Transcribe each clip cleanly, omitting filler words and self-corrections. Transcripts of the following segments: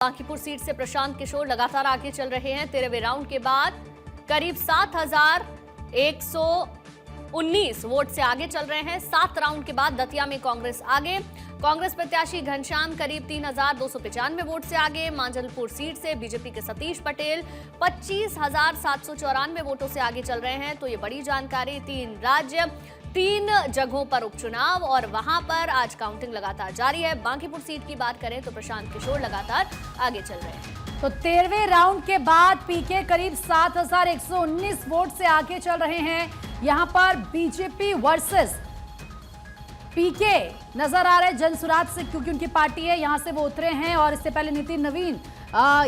Bankipur seat से प्रशांत किशोर लगातार आगे चल रहे हैं। 13वें राउंड के बाद करीब 7,119 वोट से आगे चल रहे हैं। 7 राउंड के बाद दतिया में कांग्रेस आगे। कांग्रेस प्रत्याशी घनश्याम करीब 3,295 वोट से आगे। मांजलपुर सीट से बीजेपी के सतीश पटेल 25,794 वोटों से आगे चल रहे हैं। तो ये बड़ी जानकारी। 3 राज्य 3 जगहों पर उपचुनाव और वहां पर आज काउंटिंग लगातार जारी है। बांकीपुर सीट की बात करें तो प्रशांत किशोर लगातार आगे चल रहे हैं। तो 13वें राउंड के बाद पीके करीब 7,119 वोट से आगे चल रहे हैं। यहां पर बीजेपी वर्सेस पीके नजर आ रहे हैं जनसुराज से, क्योंकि उनकी पार्टी है, यहां से वो उतरे हैं। और इससे पहले नितिन नवीन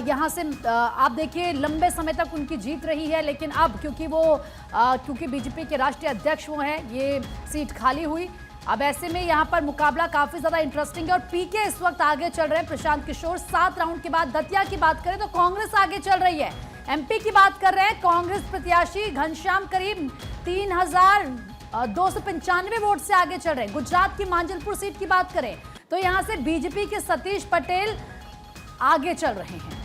यहां से आप देखिए लंबे समय तक उनकी जीत रही है, लेकिन अब क्योंकि बीजेपी के राष्ट्रीय अध्यक्ष वो हैं, ये सीट खाली हुई। अब ऐसे में यहां पर मुकाबला काफी ज्यादा इंटरेस्टिंग है और पीके इस वक्त आगे चल रहे हैं। प्रशांत किशोर 7 राउंड के बाद दतिया की बात करें तो कांग्रेस आगे चल रही है। एमपी की बात कर रहे हैं, कांग्रेस प्रत्याशी घनश्याम करीब 3,295 वोट से आगे चल रहे हैं। गुजरात की मांजलपुर सीट की बात करें तो यहां से बीजेपी के सतीश पटेल आगे चल रहे हैं।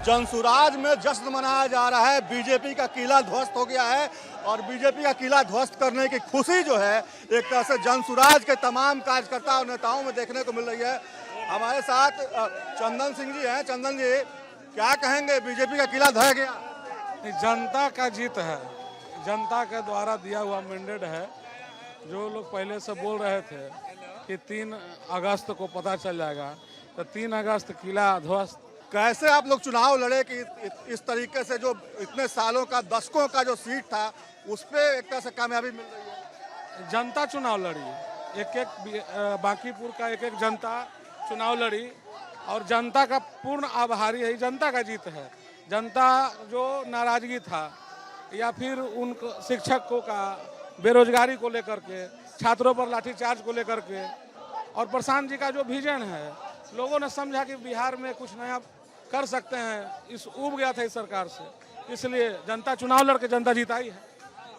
जनसुराज में जश्न मनाया जा रहा है। बीजेपी का किला ध्वस्त हो गया है और बीजेपी का किला ध्वस्त करने की खुशी जो है एक तरह से जनसुराज के तमाम कार्यकर्ता और नेताओं में देखने को मिल रही है। हमारे साथ चंदन सिंह जी हैं। चंदन जी, क्या कहेंगे? बीजेपी का किला ढह गया। जनता का जीत है, जनता के द्वारा दिया हुआ मैंडेट है। जो लोग पहले से बोल रहे थे कि 3 अगस्त को पता चल जाएगा, तो 3 अगस्त किला ध्वस्त। कैसे आप लोग चुनाव लड़े कि इस तरीके से जो इतने सालों का, दशकों का जो सीट था उस पर एक तरह से कामयाबी मिल रही है? जनता चुनाव लड़ी, एक बांकीपुर का एक जनता चुनाव लड़ी और जनता का पूर्ण आभारी है। जनता का जीत है। जनता जो नाराजगी था या फिर उन शिक्षकों का बेरोजगारी को लेकर के, छात्रों पर लाठीचार्ज को लेकर के, और प्रशांत जी का जो विजन है, लोगों ने समझा कि बिहार में कुछ नया कर सकते हैं। उब गया था इस सरकार से, इसलिए जनता चुनाव लड़के जनता जीताई है।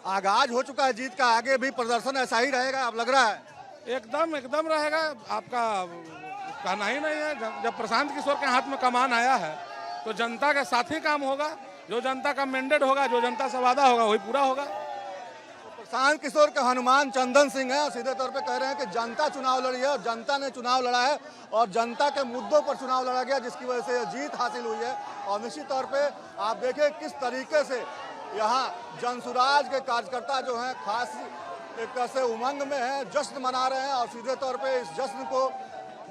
आगाज हो चुका है जीत का, आगे भी प्रदर्शन ऐसा ही रहेगा अब लग रहा है? एकदम रहेगा। आपका कहना ही नहीं है। जब प्रशांत किशोर के हाथ में कमान आया है तो जनता के साथ ही काम होगा। जो जनता का मैंडेट होगा, जो जनता से वादा होगा, वही पूरा होगा। प्रशांत किशोर के हनुमान चंदन सिंह हैं और सीधे तौर पे कह रहे हैं कि जनता चुनाव लड़ी है और जनता ने चुनाव लड़ा है और जनता के मुद्दों पर चुनाव लड़ा गया, जिसकी वजह से जीत हासिल हुई है। और निश्चित तौर पे आप देखिए किस तरीके से यहाँ जनसुराज के कार्यकर्ता जो हैं खास एक तरह से उमंग में हैं, जश्न मना रहे हैं और सीधे तौर पे इस जश्न को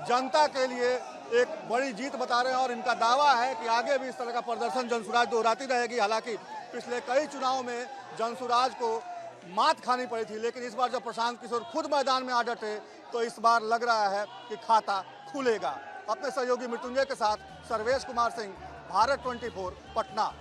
जनता के लिए एक बड़ी जीत बता रहे हैं। और इनका दावा है कि आगे भी इस तरह का प्रदर्शन जनसुराज दोहराती रहेगी। हालांकि पिछले कई चुनावों में जनसुराज को मात खानी पड़ी थी, लेकिन इस बार जब प्रशांत किशोर खुद मैदान में आ डटे तो इस बार लग रहा है कि खाता खुलेगा। अपने सहयोगी मृत्युंजय के साथ सर्वेश कुमार सिंह, भारत 24, पटना।